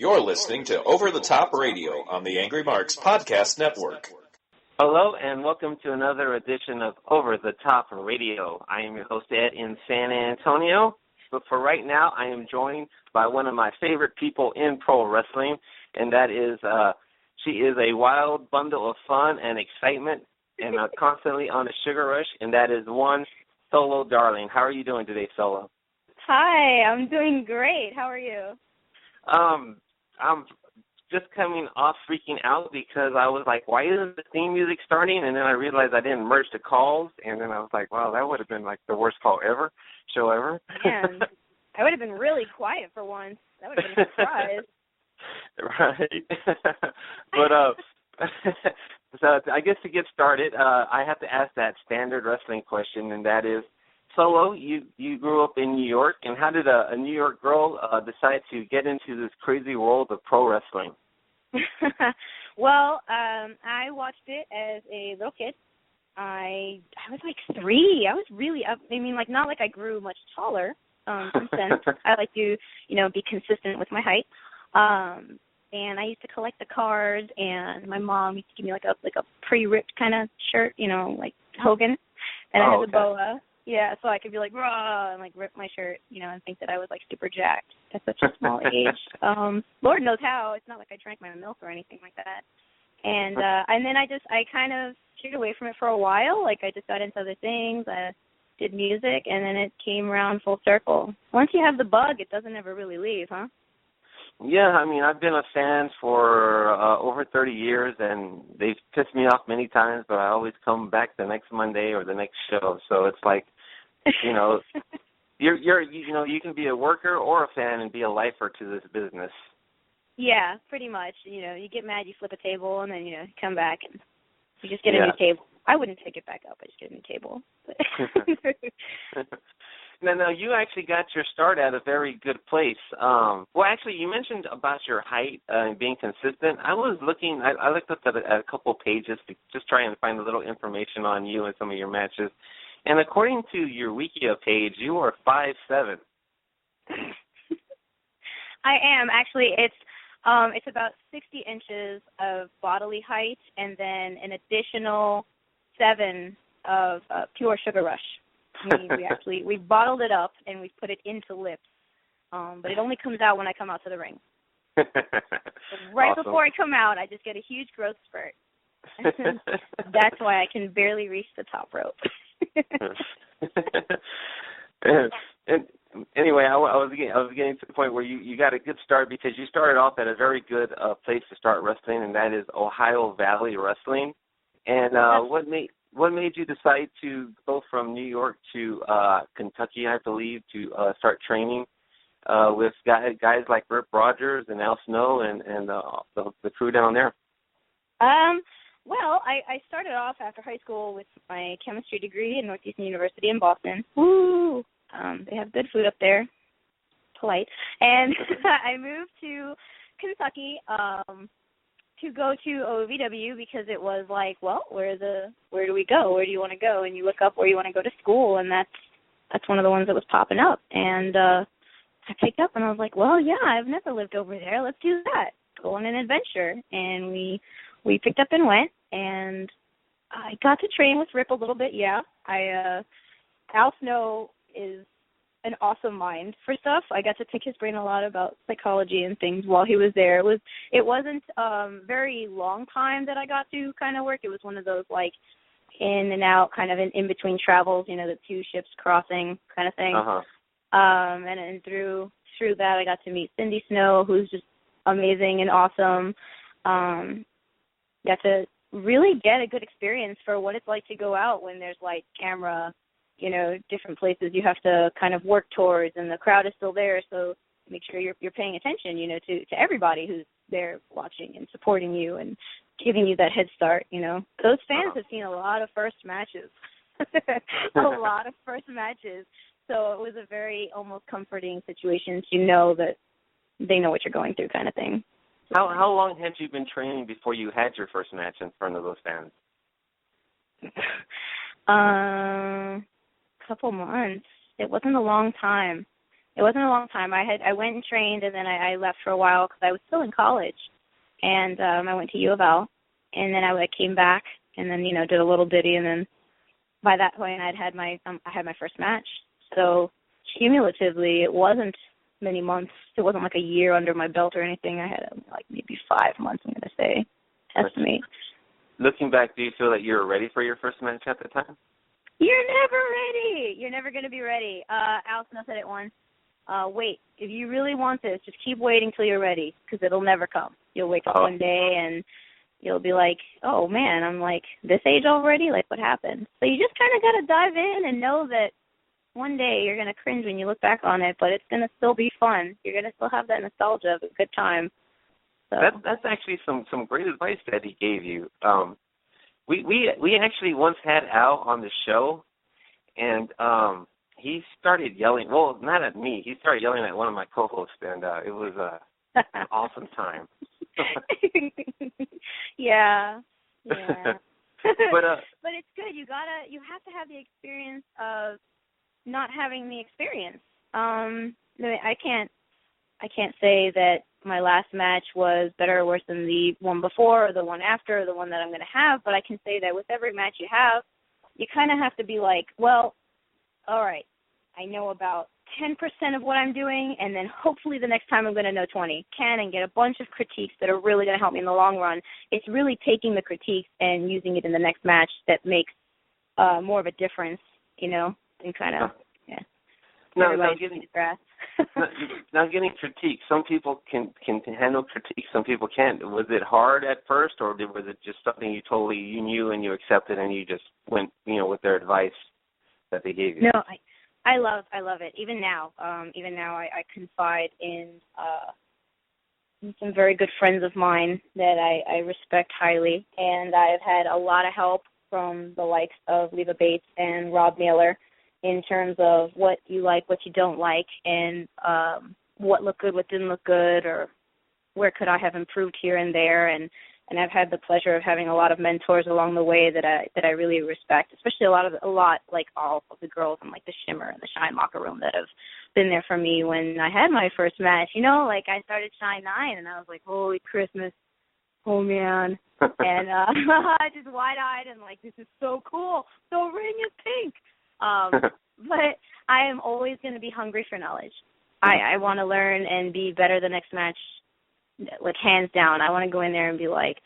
You're listening to Over the Top Radio on the Angry Marks Podcast Network. Hello, and welcome to another edition of Over the Top Radio. I am your host, Ed, in San Antonio. But for right now, I am joined by one of my favorite people in pro wrestling, and that is, she is a wild bundle of fun and excitement and constantly on a sugar rush, and that is one Solo Darling. How are you doing today, Solo? Hi, I'm doing great. How are you? I'm just coming off freaking out because I was like, why isn't the theme music starting? And then I realized I didn't merge the calls, and then I was like, wow, that would have been like the worst show ever. Man, I would have been really quiet for once. That would have been a surprise. Right. But so I guess to get started, I have to ask that standard wrestling question, and that is, Solo, you grew up in New York, and how did a New York girl decide to get into this crazy world of pro wrestling? Well, I watched it as a little kid. I was like 3. I was really up. I mean, like, not like I grew much taller since then. I like to, be consistent with my height. And I used to collect the cards, and my mom used to give me like a pre-ripped kind of shirt, like Hogan, and I had the boa. Yeah, so I could be like, raw, and like rip my shirt, and think that I was like super jacked at such a small age. Lord knows how. It's not like I drank my milk or anything like that. And then I kind of steered away from it for a while. Like, I just got into other things. I did music, and then it came around full circle. Once you have the bug, it doesn't ever really leave, huh? Yeah, I mean, I've been a fan for over 30 years, and they've pissed me off many times, but I always come back the next Monday or the next show. So it's like, you can be a worker or a fan and be a lifer to this business. Yeah, pretty much. You get mad, you flip a table, and then, you come back and you just get a new table. I wouldn't pick it back up. I just get a new table. Now, you actually got your start at a very good place. Well, actually, you mentioned about your height and being consistent. I was looking, I looked up at a couple pages to just try and find a little information on you and some of your matches. And according to your Wikia page, you are 5'7". I am. Actually, it's about 60 inches of bodily height and then an additional 7 of pure sugar rush. We bottled it up and we put it into lips, but it only comes out when I come out to the ring. Right awesome. Before I come out, I just get a huge growth spurt. That's why I can barely reach the top rope. and anyway, I was getting to the point where you got a good start because you started off at a very good place to start wrestling, and that is Ohio Valley Wrestling. And what made you decide to go from New York to Kentucky, I believe, to start training with guys like Rip Rogers and Al Snow and the crew down there? Well, I started off after high school with my chemistry degree at Northeastern University in Boston. Woo! They have good food up there. Polite. And I moved to Kentucky to go to OVW because it was like, well, where do we go? Where do you want to go? And you look up where you want to go to school, and that's one of the ones that was popping up. And I picked up, and I was like, well, yeah, I've never lived over there. Let's do that. Go on an adventure. And we picked up and went, and I got to train with Rip a little bit, yeah. Al Snow is an awesome mind for stuff. I got to pick his brain a lot about psychology and things while he was there. It wasn't very long time that I got to kind of work. It was one of those like in and out kind of in between travels, the 2 ships crossing kind of thing. Uh-huh. And then through that I got to meet Cindy Snow, who's just amazing and awesome. Got to really get a good experience for what it's like to go out when there's like camera, different places you have to kind of work towards, and the crowd is still there, so make sure you're paying attention, to everybody who's there watching and supporting you and giving you that head start, Those fans have seen a lot of first matches. A lot of first matches. So it was a very almost comforting situation to know that they know what you're going through kind of thing. How long had you been training before you had your first match in front of those fans? Couple months. It wasn't a long time. It wasn't a long time. I went and trained, and then I left for a while because I was still in college, and I went to U of L, and then I came back, and then did a little ditty, and then by that point I had my first match. So cumulatively, it wasn't many months. It wasn't like a year under my belt or anything. I had like maybe 5 months. I'm gonna say, estimate. Looking back, do you feel that you were ready for your first match at the time? You're never ready. You're never gonna be ready. Allison said it once. Wait, if you really want this, just keep waiting till you're ready, because it'll never come. You'll wake up one day and you'll be like, oh, man, I'm like this age already? Like, what happened? So you just kind of got to dive in and know that one day you're going to cringe when you look back on it, but it's going to still be fun. You're going to still have that nostalgia of a good time. So. That's actually some great advice that he gave you. We actually once had Al on the show, and he started yelling. Well, not at me. He started yelling at one of my co-hosts, and it was an awesome time. Yeah. But it's good. You have to have the experience of not having the experience. I can't say that my last match was better or worse than the one before or the one after or the one that I'm going to have, but I can say that with every match you have, you kind of have to be like, well, all right, I know about 10% of what I'm doing, and then hopefully the next time I'm going to know 20. And get a bunch of critiques that are really going to help me in the long run. It's really taking the critiques and using it in the next match that makes more of a difference, and kind of, yeah. Now getting critiques. Some people can handle critiques. Some people can't. Was it hard at first, or was it just something you knew and you accepted and you just went, with their advice that they gave you? No, I love it. Even now, I confide in some very good friends of mine that I respect highly, and I've had a lot of help from the likes of Leva Bates and Rob Naylor in terms of what you like, what you don't like, and what looked good, what didn't look good, or where could I have improved here and there, and I've had the pleasure of having a lot of mentors along the way that I really respect, especially a lot like all of the girls in like the Shimmer and the Shine locker room that have been there for me when I had my first match. Like I started Shine 9 and I was like, holy Christmas, oh man, and just wide-eyed and like, this is so cool. The ring is pink. But I am always going to be hungry for knowledge. I want to learn and be better the next match. Like, hands down, I want to go in there and be like,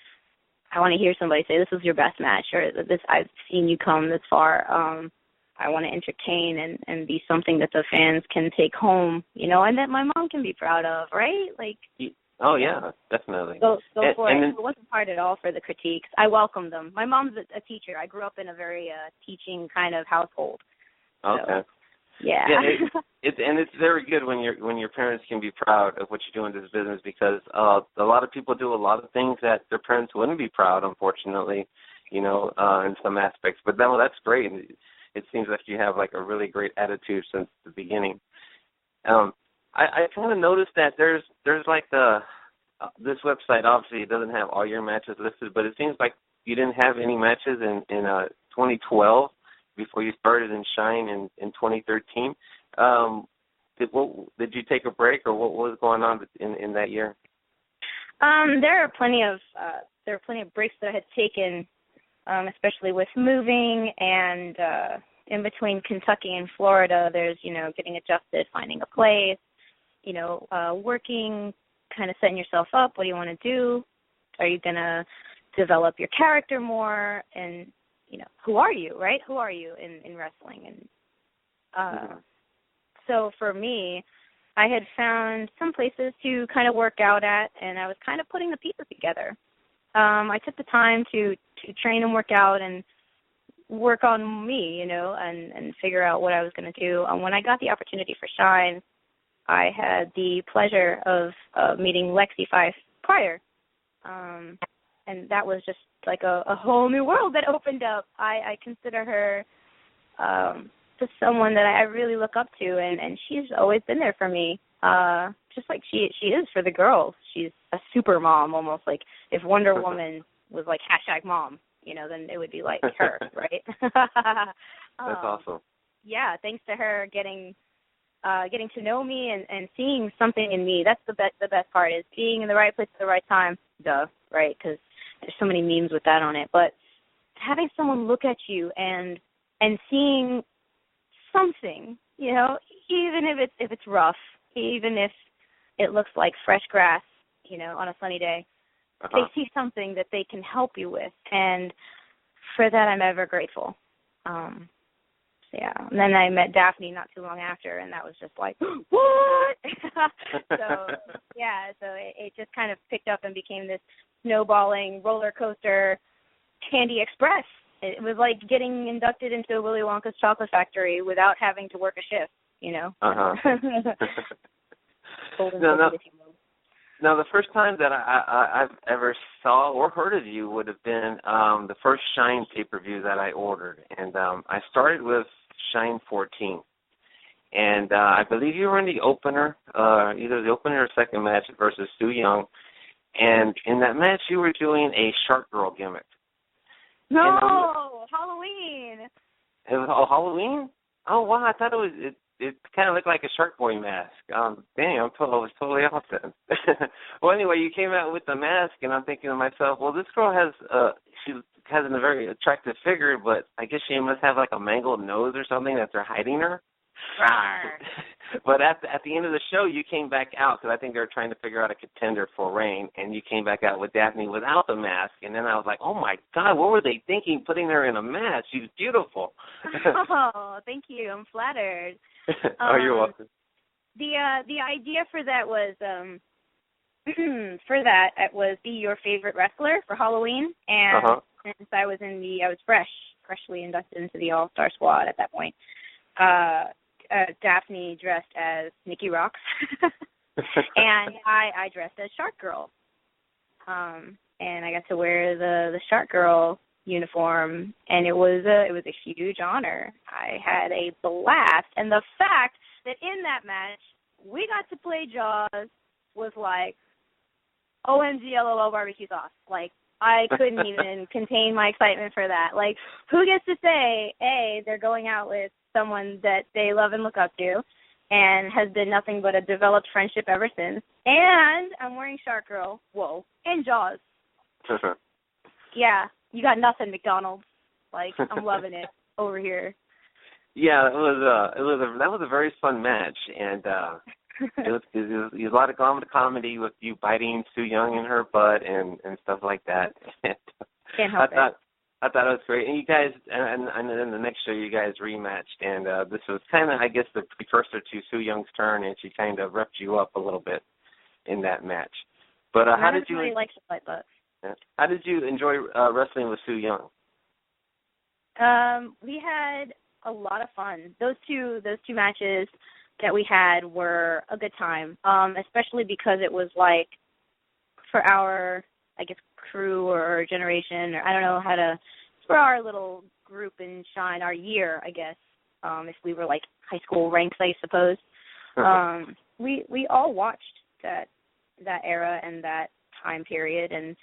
I want to hear somebody say, this was your best match, or this, I've seen you come this far. I want to entertain and be something that the fans can take home, and that my mom can be proud of, right? Like, oh, yeah, definitely. Go for it. It wasn't hard at all for the critiques. I welcome them. My mom's a teacher. I grew up in a very teaching kind of household. Okay. So, yeah. It's very good when your parents can be proud of what you do in this business, because a lot of people do a lot of things that their parents wouldn't be proud, unfortunately, in some aspects. But that's great. It seems like you have like a really great attitude since the beginning. I kind of noticed that there's like this website, obviously it doesn't have all your matches listed, but it seems like you didn't have any matches in 2012 before you started in Shine in 2013. Did you take a break, or what was going on in that year? There are plenty of breaks that I had taken, especially with moving and in between Kentucky and Florida. There's getting adjusted, finding a place, working, kind of setting yourself up. What do you want to do? Are you gonna develop your character more? And who are you, right? Who are you in wrestling? And so for me, I had found some places to kind of work out at, and I was kind of putting the pieces together. I took the time to train and work out and work on me, and figure out what I was going to do. And when I got the opportunity for Shine, I had the pleasure of meeting Lexi Fife prior. And that was just like a whole new world that opened up. I consider her just someone that I really look up to, and she's always been there for me, just like she is for the girls. She's a super mom, almost like if Wonder Woman was like #mom, then it would be like her, right? That's awesome. Yeah, thanks to her getting getting to know me and seeing something in me. That's the best part, is being in the right place at the right time. Duh, right? Because there's so many memes with that on it. But having someone look at you and seeing something, you know, even if it's rough, even if it looks like fresh grass, you know, on a sunny day, they see something that they can help you with, and for that I'm ever grateful. Yeah, and then I met Daphne not too long after, and that was just like, what? So it just kind of picked up and became this snowballing roller coaster candy express. It was like getting inducted into Willy Wonka's chocolate factory without having to work a shift, you know. Now, the first time that I've ever saw or heard of you would have been the first Shine pay-per-view that I ordered. And I started with Shine 14. And I believe you were in the opener, either the opener or second match versus Sooyoung. And in that match, you were doing a Shark Girl gimmick. No, Halloween. It was Halloween? Oh, wow, I thought it kind of looked like a Shark Boy mask. Dang, I was totally off then. Well, anyway, you came out with the mask, and I'm thinking to myself, well, this girl she has a very attractive figure, but I guess she must have like a mangled nose or something that they're hiding her. But at the end of the show, you came back out, because I think they were trying to figure out a contender for Reign, and you came back out with Daphne without the mask, and then I was like, oh my God, what were they thinking putting her in a mask? She's beautiful. Oh, thank you. I'm flattered. Oh, you're welcome. The idea for that was was be your favorite wrestler for Halloween, and since I was freshly inducted into the All-Star squad at that point. Daphne dressed as Nikki Rocks, and I dressed as Shark Girl. And I got to wear the Shark Girl uniform, and it was a huge honor. I had a blast, and the fact that in that match we got to play Jaws was like, OMG, LOL, barbecue sauce. Like, I couldn't even contain my excitement for that. Like, who gets to say, A, they're going out with someone that they love and look up to and has been nothing but a developed friendship ever since, and I'm wearing Shark Girl, and Jaws. Yeah, you got nothing, McDonald's. Like, I'm loving it over here. Yeah, that was a very fun match, and it was a lot of comedy with you biting Sooyoung in her butt and stuff like that. Can't help it. I thought it was great. And you guys, and then the next show you guys rematched, and this was kind of, I guess, the precursor to Sooyoung's turn, and she kind of repped you up a little bit in that match. But how did you? Really like the fight, but. How did you enjoy wrestling with Sooyoung? We had a lot of fun. Those two matches that we had were a good time, especially because it was like for our, I guess, crew or generation, or I don't know how to, for our little group in Shine, our year, I guess, if we were like high school ranks, I suppose. We all watched that era and that time period, and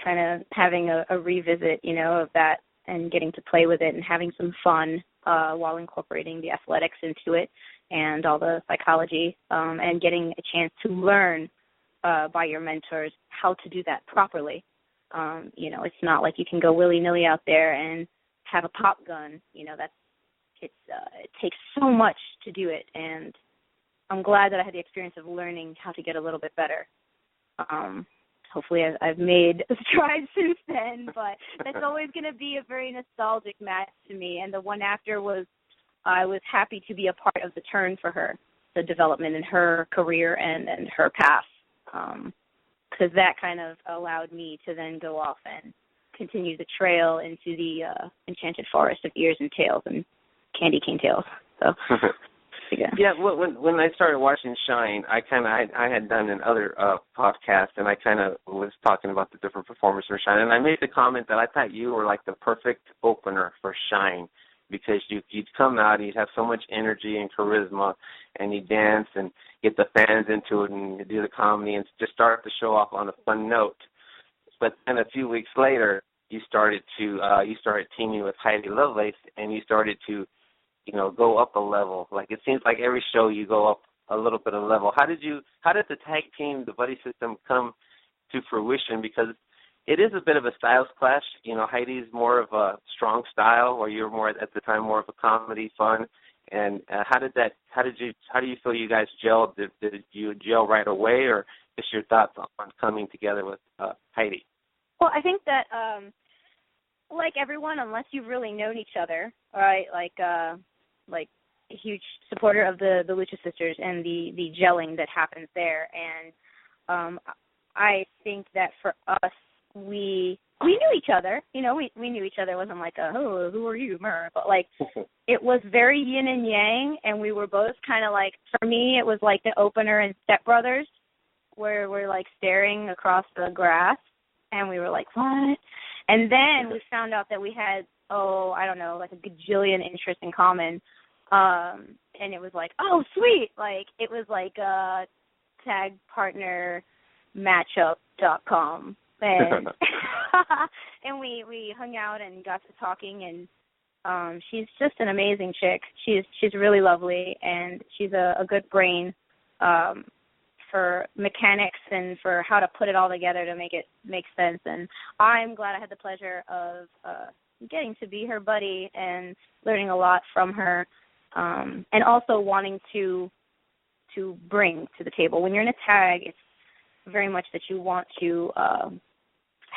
kind of having a revisit, you know, of that, and getting to play with it and having some fun while incorporating the athletics into it and all the psychology, and getting a chance to learn by your mentors how to do that properly. You know, it's not like you can go willy-nilly out there and have a pop gun. You know, it takes so much to do it, and I'm glad that I had the experience of learning how to get a little bit better. Hopefully I've made strides since then, but that's always going to be a very nostalgic match to me. And the one after I was happy to be a part of the turn for her, the development in her career and her path, because that kind of allowed me to then go off and continue the trail into the enchanted forest of ears and tails and candy cane tails. So. Yeah, when I started watching Shine, I had done another podcast, and I kind of was talking about the different performers for Shine, and I made the comment that I thought you were like the perfect opener for Shine, because you'd come out, you'd have so much energy and charisma, and you'd dance and get the fans into it, and you'd do the comedy and just start the show off on a fun note. But then a few weeks later, you started teaming with Heidi Lovelace, and you started to go up a level? Like, it seems like every show you go up a little bit of level. How did the tag team, the buddy system, come to fruition? Because it is a bit of a styles clash. Heidi's more of a strong style, or you're more at the time more of a comedy, fun. And how do you feel you guys gelled? Did you gel right away, or just your thoughts on coming together with Heidi? Well, I think that like everyone, unless you've really known each other, right? Like a huge supporter of the Lucha Sisters and the gelling that happens there. And I think that for us, we knew each other. We knew each other. It wasn't like oh, who are you, Mer? But like it was very yin and yang, and we were both kind of like, for me, it was like the opener in Step Brothers, where we're like staring across the grass, and we were like, what? And then we found out that we had, I don't know, like a gajillion interests in common. And it was like, oh, sweet. Like, it was like tag partner matchup.com. And, and we hung out and got to talking, and she's just an amazing chick. She's really lovely, and she's a good brain for mechanics and for how to put it all together to make it make sense. And I'm glad I had the pleasure of getting to be her buddy and learning a lot from her, and also wanting to bring to the table. When you're in a tag, it's very much that you want to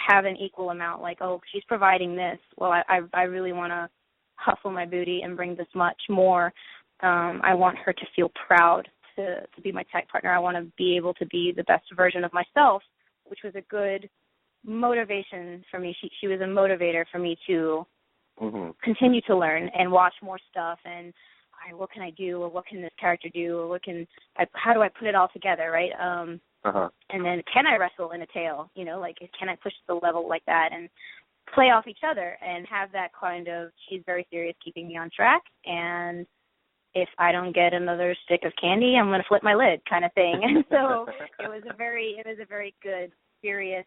have an equal amount, like, oh, she's providing this. Well, I really want to hustle my booty and bring this much more. I want her to feel proud to be my tag partner. I want to be able to be the best version of myself, which was a good motivation for me. She was a motivator for me to continue to learn and watch more stuff, and what can I do, or what can this character do, or how do I put it all together, right? And then can I wrestle in a tail, like can I push the level like that, and play off each other and have that kind of, she's very serious keeping me on track, and if I don't get another stick of candy, I'm going to flip my lid kind of thing. And so it was a very good, serious,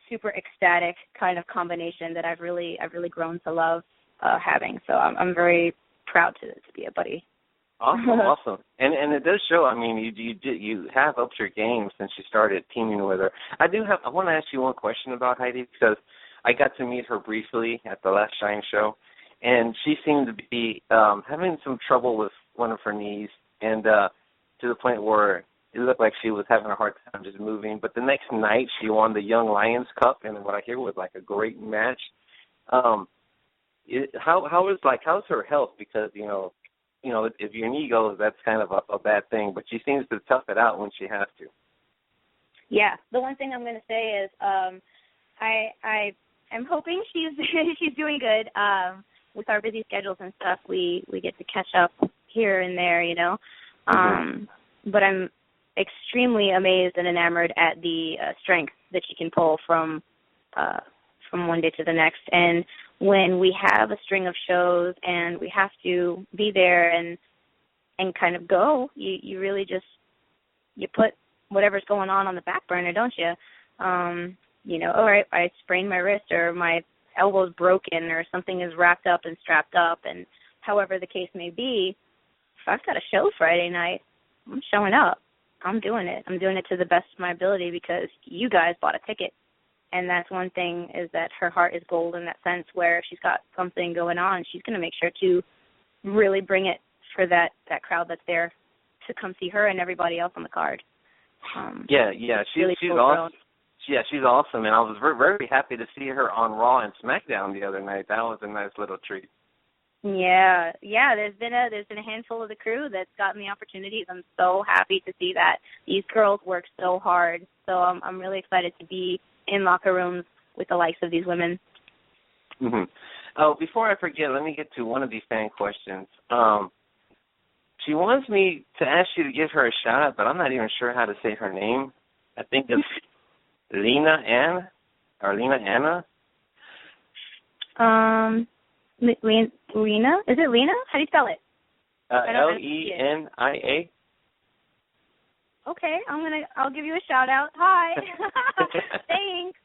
super ecstatic kind of combination that I've really grown to love having. So I'm very proud to be a buddy. Awesome. And it does show. I mean, you have upped your game since you started teaming with her. I want to ask you one question about Heidi, because I got to meet her briefly at the last Shine show, and she seemed to be having some trouble with one of her knees, and to the point where it looked like she was having a hard time just moving. But the next night, she won the Young Lions Cup, and what I hear was like a great match. How's her health? Because if your knee goes, that's kind of a bad thing. But she seems to tough it out when she has to. Yeah, the one thing I'm going to say is I am hoping she's doing good. With our busy schedules and stuff, we get to catch up here and there, But I'm extremely amazed and enamored at the strength that she can pull from one day to the next. And when we have a string of shows and we have to be there and kind of go, you really just, you put whatever's going on the back burner, don't you? All right, I sprained my wrist, or my elbow's broken, or something is wrapped up and strapped up, and however the case may be, if I've got a show Friday night, I'm showing up. I'm doing it. I'm doing it to the best of my ability because you guys bought a ticket. And that's one thing, is that her heart is gold in that sense, where if she's got something going on, she's going to make sure to really bring it for that crowd that's there to come see her and everybody else on the card. She's awesome. Yeah, she's awesome, and I was very, very happy to see her on Raw and SmackDown the other night. That was a nice little treat. Yeah. There's been a handful of the crew that's gotten the opportunities. I'm so happy to see that. These girls work so hard, so I'm really excited to be in locker rooms with the likes of these women. Oh, before I forget, let me get to one of these fan questions. She wants me to ask you to give her a shout out, but I'm not even sure how to say her name. I think it's Lena Anna? Lena? Is it Lena? How do you spell it? Lenia. Okay, I'll give you a shout out. Hi. Thanks.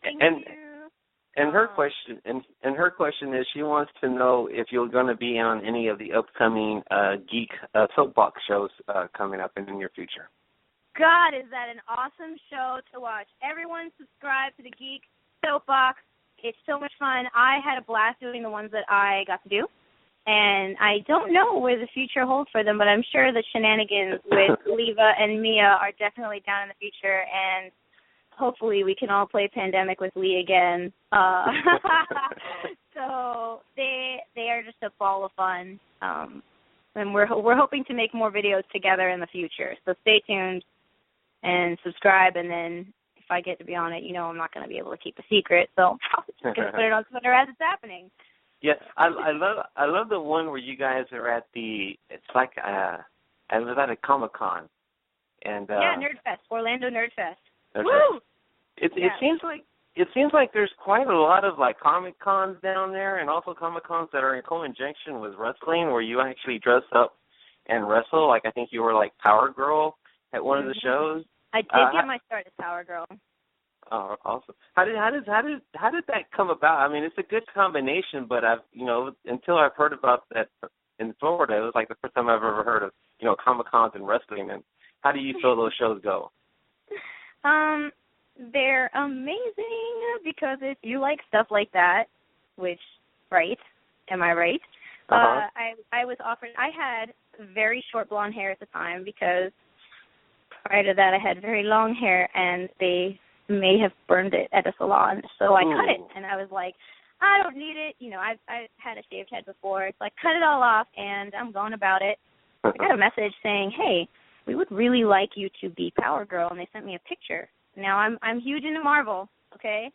Thank you. And And her question is, she wants to know if you're going to be on any of the upcoming geek soapbox shows coming up in the near future. God, is that an awesome show to watch. Everyone subscribe to the Geek Soapbox. It's so much fun. I had a blast doing the ones that I got to do. And I don't know where the future holds for them, but I'm sure the shenanigans with Leva and Mia are definitely down in the future, and hopefully we can all play Pandemic with Lee again. So they are just a ball of fun, and we're hoping to make more videos together in the future. So stay tuned and subscribe, and then if I get to be on it, I'm not going to be able to keep a secret, so I'm just going to put it on Twitter as it's happening. Yeah, I love the one where you guys are at it's like I was at a Comic-Con, and Nerdfest, Orlando Nerdfest. Woo! It seems like there's quite a lot of like Comic-Cons down there, and also Comic-Cons that are in conjunction with wrestling, where you actually dress up and wrestle. Like I think you were like Power Girl at one of the shows. I did get my start as Power Girl. Oh, awesome! How did that come about? I mean, it's a good combination, but until I've heard about that in Florida, it was like the first time I've ever heard of Comic-Cons and wrestling. And how do you feel those shows go? They're amazing because if you like stuff like that, which right? Am I right? I was offered. I had very short blonde hair at the time because prior to that I had very long hair, and they may have burned it at a salon, so I cut it, and I was like, I don't need it. I had a shaved head before. It's like, cut it all off, and I'm going about it. I got a message saying, hey, we would really like you to be Power Girl, and they sent me a picture. Now, I'm huge into Marvel, okay?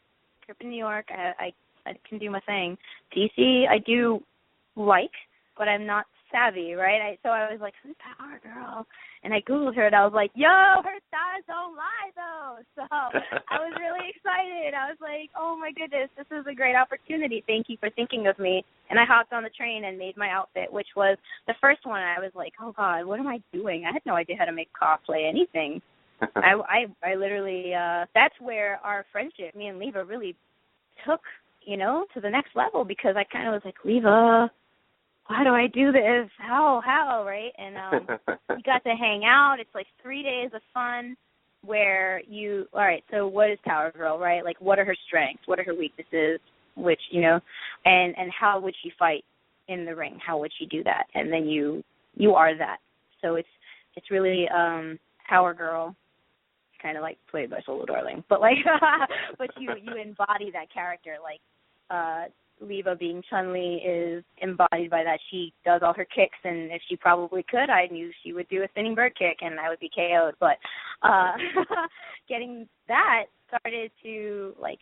Grew up in New York. I can do my thing. DC, I do like, but I'm not savvy, right? So I was like, who's Power Girl? And I Googled her, and I was like, yo, her stars don't lie, though. So I was really excited. I was like, oh, my goodness, this is a great opportunity. Thank you for thinking of me. And I hopped on the train and made my outfit, which was the first one. I was like, oh, God, what am I doing? I had no idea how to make cosplay anything. I literally, that's where our friendship, me and Leva, really took, to the next level, because I kind of was like, Leva, why do I do this? How, right? And we got to hang out. It's like 3 days of fun where all right, so what is Power Girl, right? Like, what are her strengths? What are her weaknesses? Which, and how would she fight in the ring? How would she do that? And then you are that. So it's really Power Girl, kind of like played by Solo Darling. But, like, but you embody that character, like, Leva being Chun-Li is embodied by that. She does all her kicks, and if she probably could, I knew she would do a spinning bird kick, and I would be KO'd. But getting that started to, like,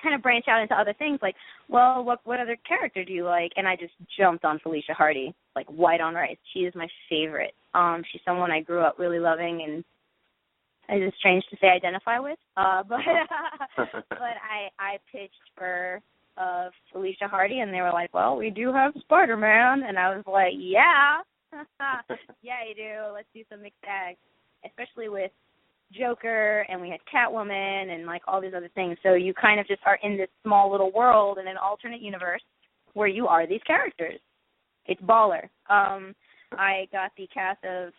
kind of branch out into other things, like, well, what other character do you like? And I just jumped on Felicia Hardy, like white on rice. She is my favorite. She's someone I grew up really loving, and it's strange to say identify with. But I pitched for Felicia Hardy, and they were like, well, we do have Spider-Man. And I was like, yeah. Yeah, you do. Let's do some mixed tags, especially with Joker, and we had Catwoman, and, like, all these other things. So you kind of just are in this small little world in an alternate universe where you are these characters. It's baller. I got the cast of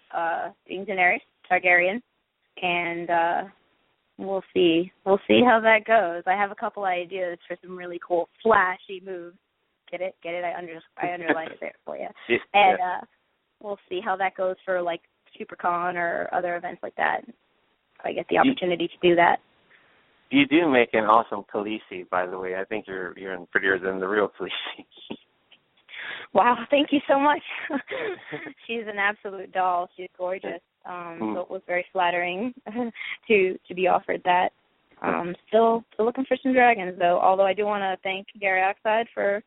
being Daenerys Targaryen, and we'll see how that goes. I have a couple ideas for some really cool flashy moves. Get it? I underlined it there for you. And we'll see how that goes for, like, SuperCon or other events like that. If I get the opportunity to do that. You do make an awesome Khaleesi, by the way. I think you're prettier than the real Khaleesi. Wow, thank you so much. She's an absolute doll. She's gorgeous. So it was very flattering to be offered that. Still looking for some dragons, though, although I do want to thank Gary Oxide for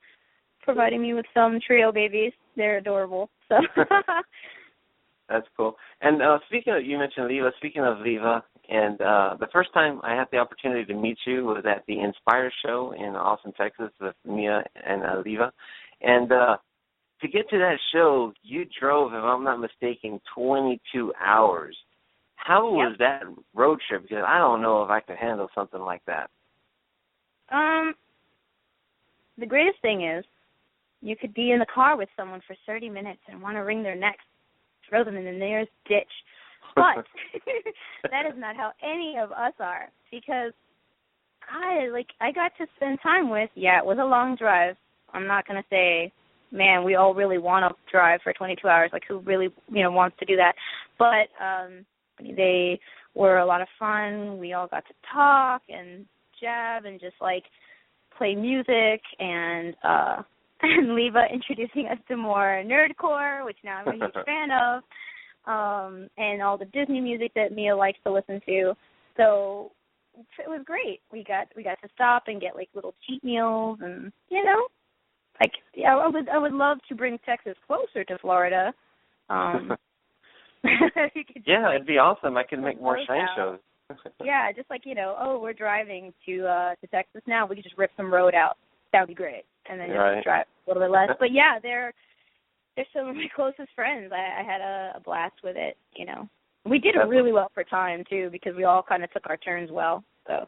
providing me with some trio babies. They're adorable. So That's cool. And you mentioned Leva. Speaking of Leva, and the first time I had the opportunity to meet you was at the Inspire show in Austin, Texas, with Mia and Leva. And to get to that show, you drove, if I'm not mistaken, 22 hours. How was that road trip? Because I don't know if I could handle something like that. the greatest thing is you could be in the car with someone for 30 minutes and want to wring their necks, throw them in the nearest ditch. But that is not how any of us are, because I got to spend time with, it was a long drive. I'm not going to say, man, we all really want to drive for 22 hours, like who really, wants to do that. But they were a lot of fun. We all got to talk and jab and just like play music, and Leva introducing us to more nerdcore, which now I'm a huge fan of, and all the Disney music that Mia likes to listen to. So it was great. We got to stop and get like little cheat meals, and I would love to bring Texas closer to Florida. It'd be awesome. I could make more Shine shows. Yeah, just like, we're driving to Texas now. We could just rip some road out. That would be great. And then just drive a little bit less. But, yeah, they're some of my closest friends. I had a blast with it, We did it really well for time, too, because we all kind of took our turns well. So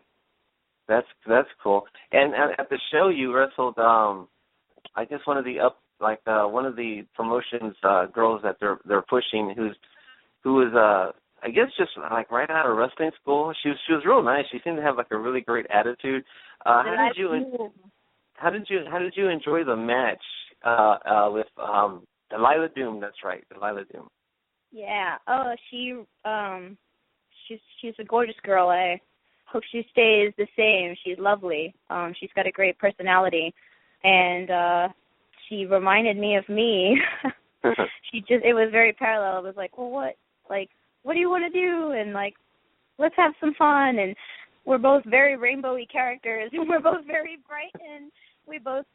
That's cool. And at the show you wrestled, I guess one of the promotions girls that they're pushing who was I guess just like right out of wrestling school. She was real nice. She seemed to have like a really great attitude. How did you enjoy the match with Delilah Doom? That's right, Delilah Doom. Yeah. Oh, she's a gorgeous girl. I hope she stays the same. She's lovely. She's got a great personality, and she reminded me of me. It was very parallel. It was like, well, what do you want to do? And like, let's have some fun. And we're both very rainbowy characters, and we're both very bright, and we both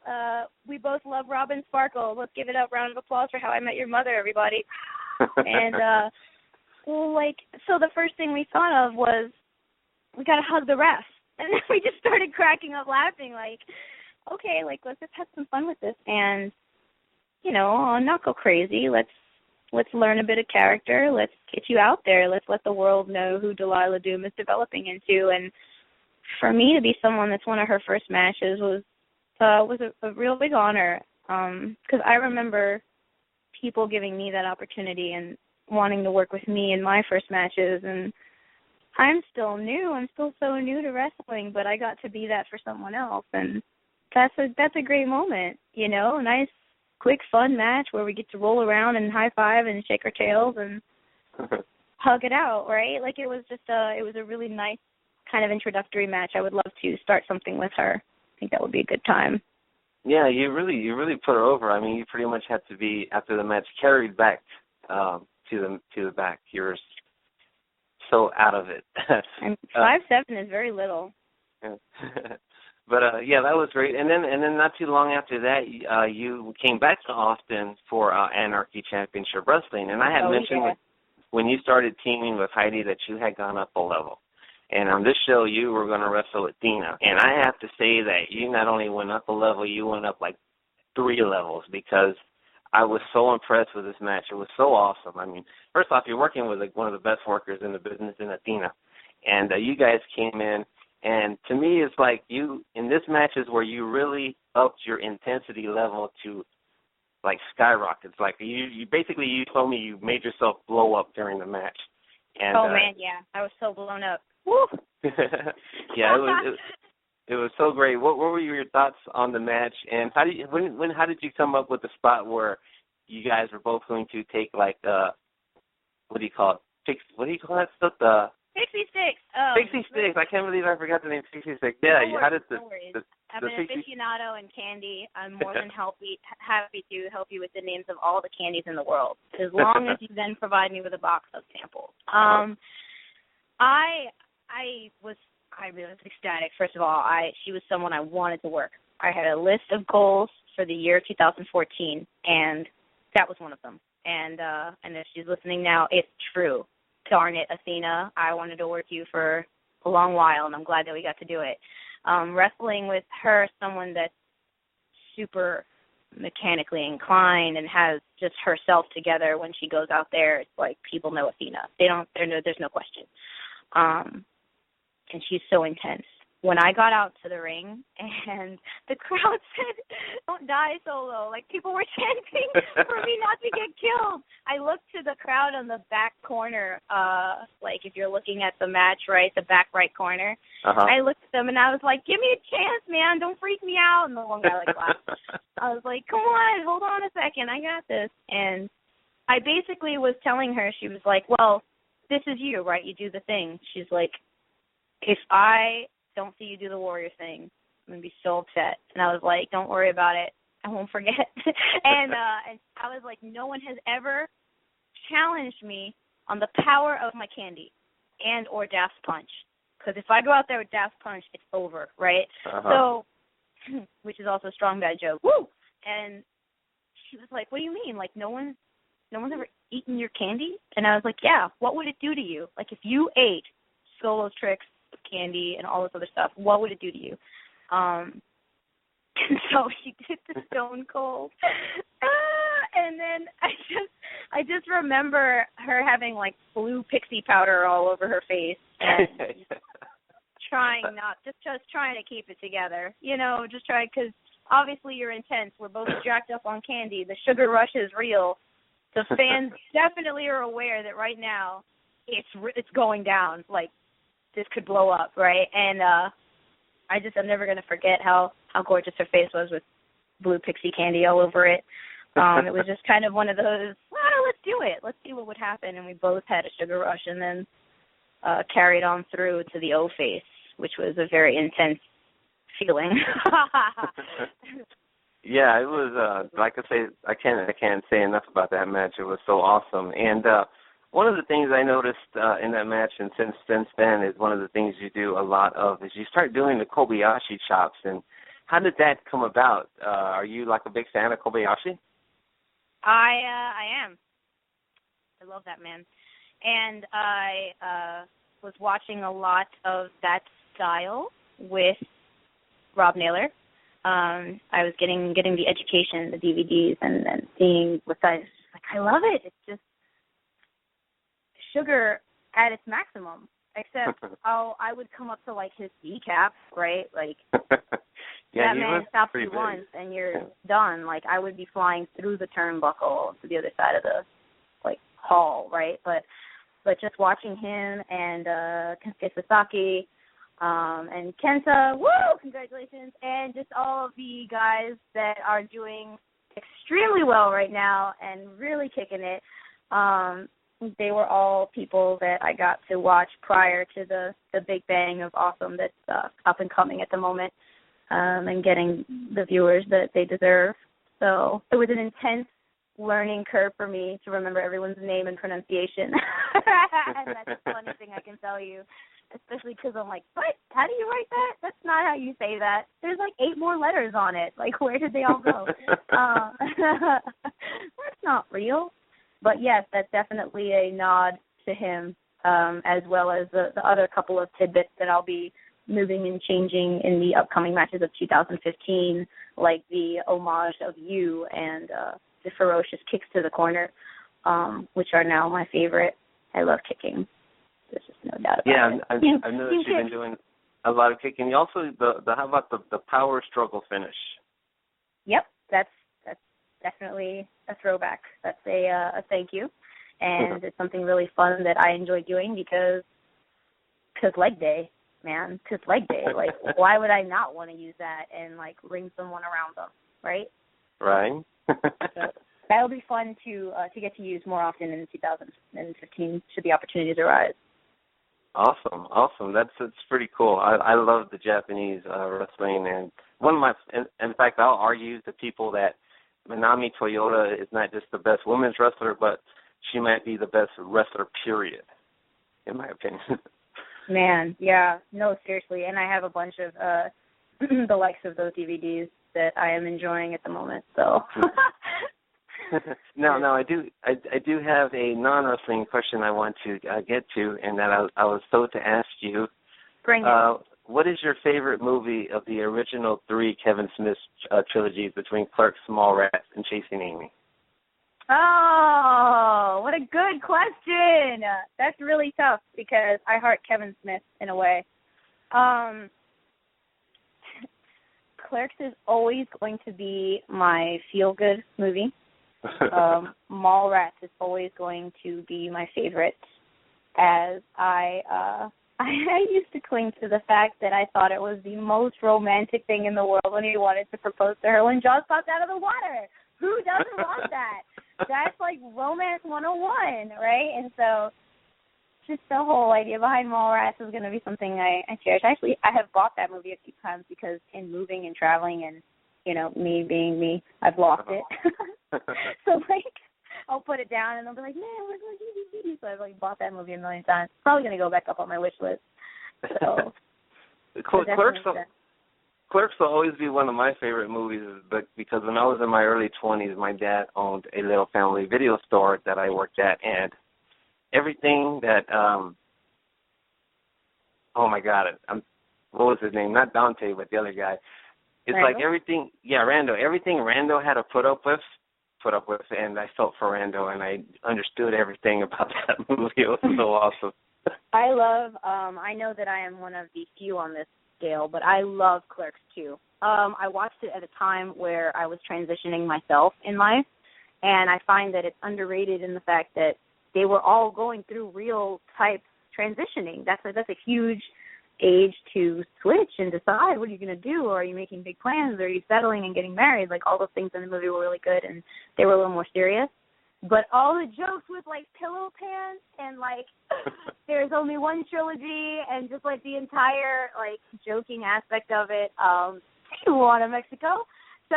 love Robin Sparkle. Let's give it a round of applause for How I Met Your Mother, everybody. And so the first thing we thought of was we got to hug the ref, and then we just started cracking up laughing, like, okay, like let's just have some fun with this, and not go crazy. Let's learn a bit of character. Let's get you out there. Let's let the world know who Delilah Doom is developing into. And for me to be someone that's one of her first matches was a real big honor, because I remember people giving me that opportunity and wanting to work with me in my first matches, and I'm still new. I'm still so new to wrestling, but I got to be that for someone else, and that's a great moment, a nice, quick, fun match where we get to roll around and high five and shake our tails and hug it out, right? Like it was a really nice kind of introductory match. I would love to start something with her. I think that would be a good time. Yeah, you really put her over. I mean, you pretty much had to be, after the match, carried back to the back. You were so out of it. And 5'7" is very little. Yeah. But that was great. And then not too long after that, you came back to Austin for Anarchy Championship Wrestling. And I had mentioned when you started teaming with Heidi that you had gone up a level. And on this show, you were going to wrestle Athena. And I have to say that you not only went up a level, you went up like 3 levels, because I was so impressed with this match. It was so awesome. I mean, first off, you're working with one of the best workers in the business in Athena. And you guys came in. And to me, it's like in this match is where you really upped your intensity level to like skyrockets. Like you told me you made yourself blow up during the match. And, man, yeah, I was so blown up. Woo! Yeah, it was so great. What were your thoughts on the match? And how did you come up with the spot where you guys were both going to take like what do you call that stuff? Pixie Sticks. Pixie Sticks. I can't believe I forgot the name Pixie Sticks. Yeah, no how did the I'm an aficionado in candy. I'm more than happy to help you with the names of all the candies in the world, as long as you then provide me with a box of samples. I was ecstatic. First of all, she was someone I wanted to work. I had a list of goals for the year 2014, and that was one of them. And if she's listening now, it's true. Darn it, Athena, I wanted to work you for a long while, and I'm glad that we got to do it. Wrestling with her, someone that's super mechanically inclined and has just herself together when she goes out there, it's like people know Athena. There's no question. And she's so intense. when I got out to the ring and the crowd said, "Don't die, Solo," like people were chanting for me not to get killed. I looked to the crowd on the back corner, like if you're looking at the match, right, the back right corner. I looked at them and I was like, "Give me a chance, man. Don't freak me out." And the one guy like laughed. I was like, "Come on, hold on a second. I got this." And I basically was telling her, she was like, "Well, this is you, right? You do the thing." She's like, "If I don't see you do the warrior thing, I'm going to be so upset." And I was like, "Don't worry about it. I won't forget." and I was like, no one has ever challenged me on the power of my candy and or Daft Punch. Because if I go out there with Daft Punch, it's over, right? So, which is also a strong bad joke. Woo! And she was like, "What do you mean? Like, no one's ever eaten your candy?" And I was like, "Yeah, what would it do to you? Like, if you ate Solo's tricks, candy, and all this other stuff, what would it do to you?" And so she did the Stone Cold. And then I just remember her having, like, blue pixie powder all over her face and trying to keep it together, just trying, because obviously you're intense. We're both jacked up on candy. The sugar rush is real. The fans definitely are aware that right now it's going down. Like, this could blow up, right? And I'm never going to forget how gorgeous her face was with blue pixie candy all over it. It was just kind of one of those, let's do it. Let's see what would happen. And we both had a sugar rush and then carried on through to the O face, which was a very intense feeling. Yeah, it was, like I say, I can't say enough about that match. It was so awesome. And one of the things I noticed in that match, and since then, is one of the things you do a lot of is you start doing the Kobayashi chops. And how did that come about? Are you like a big fan of Kobayashi? I am. I love that man. And I was watching a lot of that style with Rob Naylor. I was getting the education, the DVDs, and then seeing what I was like, I love it. It's just sugar at its maximum, except I would come up to like his kneecap, right? Like yeah, that man stops you once and you're done. Like I would be flying through the turnbuckle to the other side of the like hall, right? But just watching him and Kensuke Sasaki and Kenta, woo, congratulations, and just all of the guys that are doing extremely well right now and really kicking it. They were all people that I got to watch prior to the big bang of awesome that's up and coming at the moment, and getting the viewers that they deserve. So it was an intense learning curve for me to remember everyone's name and pronunciation. And that's the funny thing I can tell you, especially because I'm like, what? How do you write that? That's not how you say that. There's like 8 more letters on it. Like, where did they all go? That's not real. But yes, that's definitely a nod to him, as well as the other couple of tidbits that I'll be moving and changing in the upcoming matches of 2015, like the homage of you and the ferocious kicks to the corner, which are now my favorite. I love kicking. There's just no doubt about it. Yeah, I know that you've been doing a lot of kicking. You also, how about the power struggle finish? Yep, that's definitely a throwback. That's a thank you, and it's something really fun that I enjoy doing because leg day, man. Because leg day, like why would I not want to use that and like ring someone around them, right? Right. So that'll be fun to get to use more often in 2015 should the opportunities arise. Awesome. That's pretty cool. I love the Japanese wrestling, and one of my, in fact, I'll argue the people that Manami Toyota is not just the best women's wrestler, but she might be the best wrestler, period, in my opinion. Man, yeah. No, seriously. And I have a bunch of the likes of those DVDs that I am enjoying at the moment. So Now I do have a non-wrestling question I want to get to, and that I was told to ask you. Bring it. What is your favorite movie of the original 3 Kevin Smith trilogies between Clerks, Mallrats, and Chasing Amy? Oh, what a good question. That's really tough because I heart Kevin Smith in a way. Clerks is always going to be my feel-good movie. Mallrats is always going to be my favorite, as I used to cling to the fact that I thought it was the most romantic thing in the world when he wanted to propose to her when Jaws popped out of the water. Who doesn't want that? That's like romance 101, right? And so just the whole idea behind Mallrats is going to be something I cherish. Actually, I have bought that movie a few times because in moving and traveling and, you know, me being me, I've lost it. So, like, I'll put it down and I'll be like, man, where's my DVD? So I've, like, bought that movie a million times. Probably going to go back up on my wish list. So, Clerks will always be one of my favorite movies, but because when I was in my early 20s, my dad owned a little family video store that I worked at, and everything that, oh my God, what was his name? Not Dante, but the other guy. It's Randall? like everything, Randall. Everything Randall had to put up with, and I felt for Randall, and I understood everything about that movie. It was so awesome. I know that I am one of the few on this scale, but I love Clerks too. I watched it at a time where I was transitioning myself in life, and I find that it's underrated in the fact that they were all going through real type transitioning. That's a huge age to switch and decide what are you going to do, or are you making big plans, or are you settling and getting married. Like, all those things in the movie were really good, and they were a little more serious. But all the jokes with, like, pillow pants and, like, there's only one trilogy and just, like, the entire, like, joking aspect of it, Tijuana, Mexico. So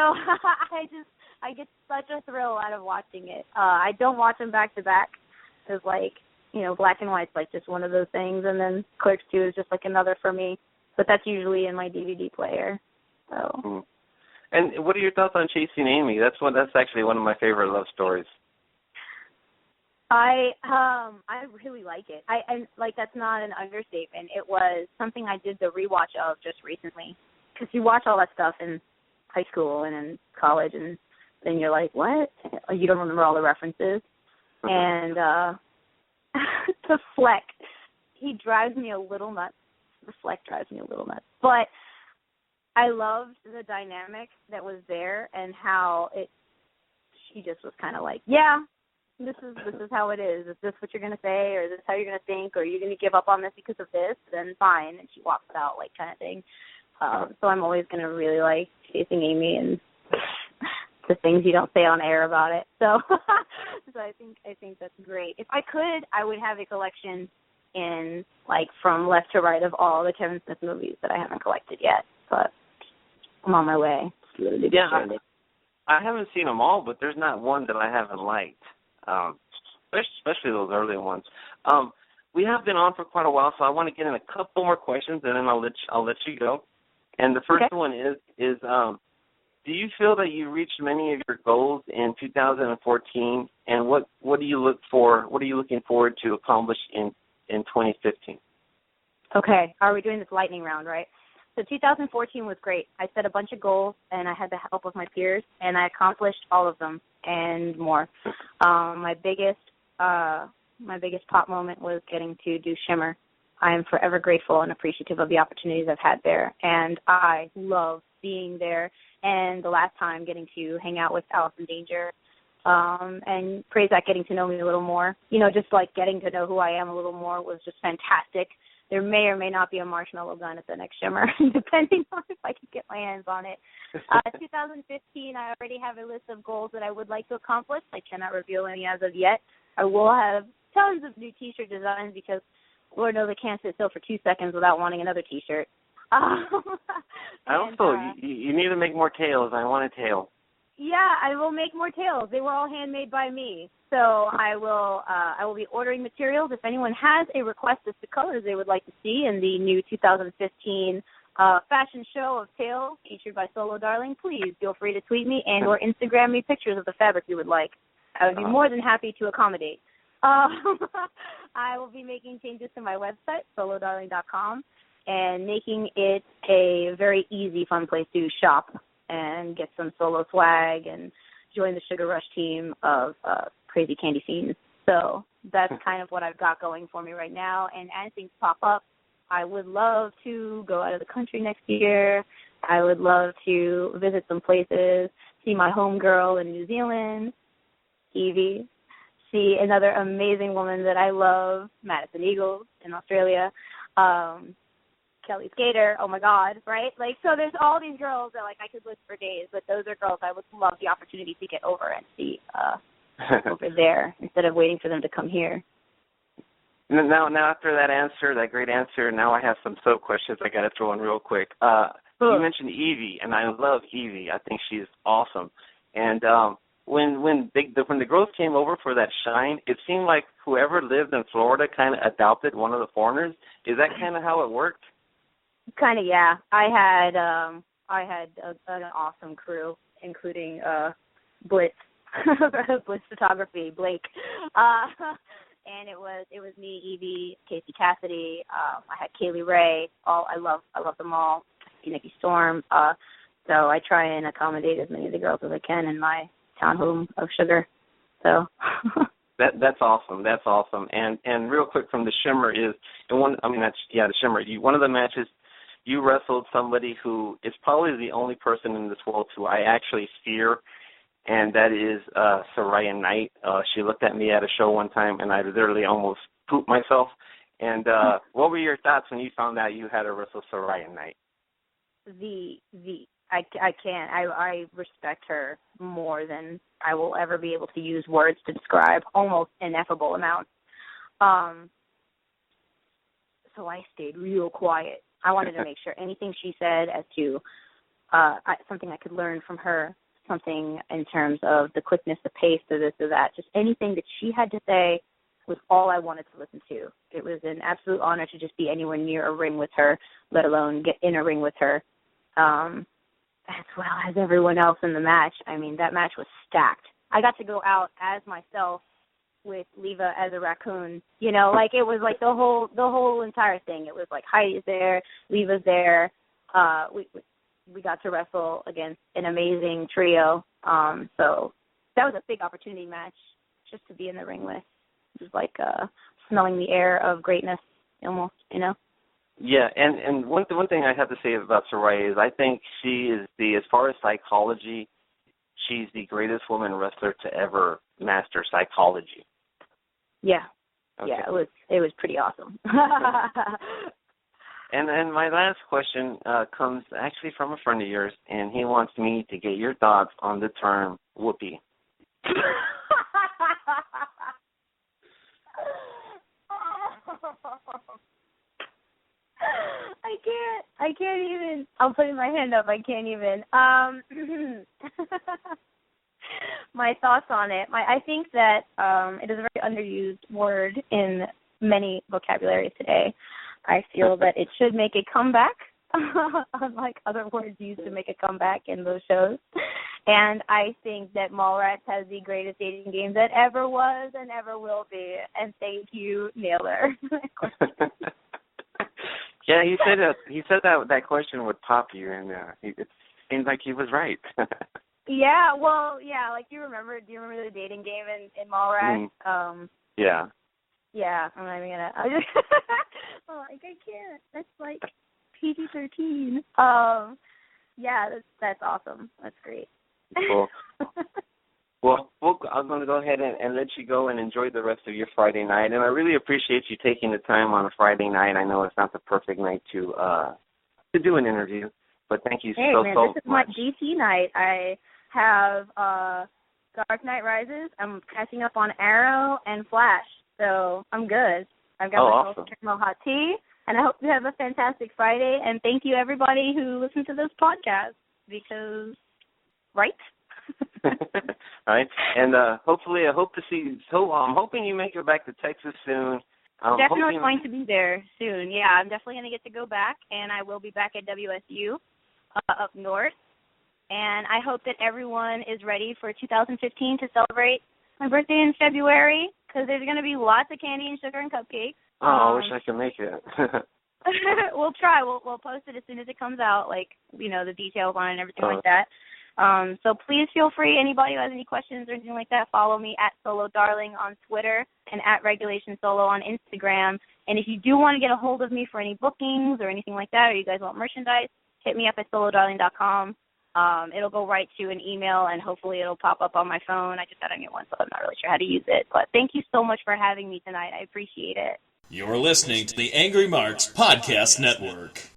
I get such a thrill out of watching it. I don't watch them back to back because, like, you know, black and white's, like, just one of those things, and then Clerks 2 is just, like, another for me. But that's usually in my DVD player. So. And what are your thoughts on Chasing Amy? That's actually one of my favorite love stories. I really like it. I like, that's not an understatement. It was something I did the rewatch of just recently, because you watch all that stuff in high school and in college, and then you're like, what? You don't remember all the references. And the Fleck, he drives me a little nuts. The Fleck drives me a little nuts. But I loved the dynamic that was there and how she just was kind of like, yeah, this is how it is. Is this what you're going to say, or is this how you're going to think, or are you going to give up on this because of this? Then fine. And she walks out, like, kind of thing. So I'm always going to really like Chasing Amy and the things you don't say on air about it. So I think that's great. If I could, I would have a collection in, like, from left to right of all the Kevin Smith movies that I haven't collected yet. But I'm on my way. Yeah, I haven't seen them all, but there's not one that I haven't liked. Especially those early ones. We have been on for quite a while, so I want to get in a couple more questions, and then I'll let you go. And the first one is do you feel that you reached many of your goals in 2014, and what do you look for? What are you looking forward to accomplish in 2015? Okay, are we doing this lightning round, right? So 2014 was great. I set a bunch of goals, and I had the help of my peers, and I accomplished all of them and more. My biggest pop moment was getting to do Shimmer. I am forever grateful and appreciative of the opportunities I've had there, and I love being there. And the last time, getting to hang out with Alice in Danger, and praise that, getting to know me a little more. You know, just like getting to know who I am a little more was just fantastic. There may or may not be a marshmallow gun at the next Shimmer, depending on if I can get my hands on it. 2015, I already have a list of goals that I would like to accomplish. I cannot reveal any as of yet. I will have tons of new T-shirt designs because Lord knows I can't sit still for 2 seconds without wanting another T-shirt. You need to make more tails. I want a tail. Yeah, I will make more tails. They were all handmade by me. So I will be ordering materials. If anyone has a request as to colors they would like to see in the new 2015 fashion show of tails featured by Solo Darling, please feel free to tweet me and or Instagram me pictures of the fabric you would like. I would be more than happy to accommodate. I will be making changes to my website, solodarling.com, and making it a very easy, fun place to shop and get some solo swag and join the Sugar Rush team of crazy candy scenes. So that's kind of what I've got going for me right now. And as things pop up, I would love to go out of the country next year, I would love to visit some places, see my homegirl in New Zealand, Evie, see another amazing woman that I love, Madison Eagles in Australia, Kelly Skater, oh my God, right? Like, so there's all these girls that, like, I could list for days, but those are girls I would love the opportunity to get over and see over there instead of waiting for them to come here. Now, after that answer, that great answer, now I have some soap questions I got to throw in real quick. You mentioned Evie, and I love Evie. I think she's awesome. And when the girls came over for that shine, it seemed like whoever lived in Florida kind of adopted one of the foreigners. Is that kind of how it worked? Kind of, yeah. I had an awesome crew, including Blitz Photography, Blake, and it was me, Evie, Casey Cassidy. I had Kaylee Ray. I love them all. Nikki Storm. So I try and accommodate as many of the girls as I can in my townhome of sugar. So. That's awesome. That's awesome. And real quick from the Shimmer the Shimmer. One of the matches, you wrestled somebody who is probably the only person in this world who I actually fear, and that is Soraya Knight. She looked at me at a show one time, and I literally almost pooped myself. And what were your thoughts when you found out you had to wrestle Soraya Knight? I can't. I respect her more than I will ever be able to use words to describe. Almost ineffable amounts. So I stayed real quiet. I wanted to make sure anything she said as to something I could learn from her, something in terms of the quickness, the pace, or this or that, just anything that she had to say was all I wanted to listen to. It was an absolute honor to just be anywhere near a ring with her, let alone get in a ring with her, as well as everyone else in the match. I mean, that match was stacked. I got to go out as myself with Leva as a raccoon, you know, like it was like the whole entire thing. It was like Heidi's there, Leva's there. We got to wrestle against an amazing trio. So that was a big opportunity match just to be in the ring with. It was like smelling the air of greatness almost, you know. Yeah, and one thing I have to say about Soraya is I think she is as far as psychology, she's the greatest woman wrestler to ever master psychology. Yeah. Okay. Yeah, it was pretty awesome. And my last question comes actually from a friend of yours, and he wants me to get your thoughts on the term whoopee. I can't even. I'm putting my hand up. I can't even. My thoughts on it. I think that it is a very underused word in many vocabularies today. I feel that it should make a comeback, unlike other words used to make a comeback in those shows. And I think that Mallrats has the greatest dating game that ever was and ever will be. And thank you, Naylor. Yeah, he said that question would pop you, and it seems like he was right. Yeah, well, yeah, like do you remember the dating game in Mallrats? Yeah. Yeah, I'm not even gonna. I can't. That's like PG-13. Yeah, that's awesome. That's great. Cool. Well, I'm going to go ahead and let you go and enjoy the rest of your Friday night. And I really appreciate you taking the time on a Friday night. I know it's not the perfect night to do an interview, but thank you so much. This is my DC night. I have Dark Knight Rises. I'm catching up on Arrow and Flash, so I'm good. I've got myself caramel hot tea, and I hope you have a fantastic Friday. And thank you, everybody who listens to this podcast, because, right? Right, and hopefully, I hope to see you. So I'm hoping you make it back to Texas soon. Definitely going to be there soon. Yeah, I'm definitely going to get to go back, and I will be back at WSU up north. And I hope that everyone is ready for 2015 to celebrate my birthday in February, because there's going to be lots of candy and sugar and cupcakes. I wish I could make it. We'll try. We'll post it as soon as it comes out, like, you know, the details on it and everything like that. So please feel free, anybody who has any questions or anything like that, follow me at Solo Darling on Twitter and at Regulation Solo on Instagram. And if you do want to get a hold of me for any bookings or anything like that, or you guys want merchandise, hit me up at solodarling.com. It'll go right to an email, and hopefully it'll pop up on my phone. I just got a new one, so I'm not really sure how to use it. But thank you so much for having me tonight. I appreciate it. You're listening to the Angry Marks Podcast Network.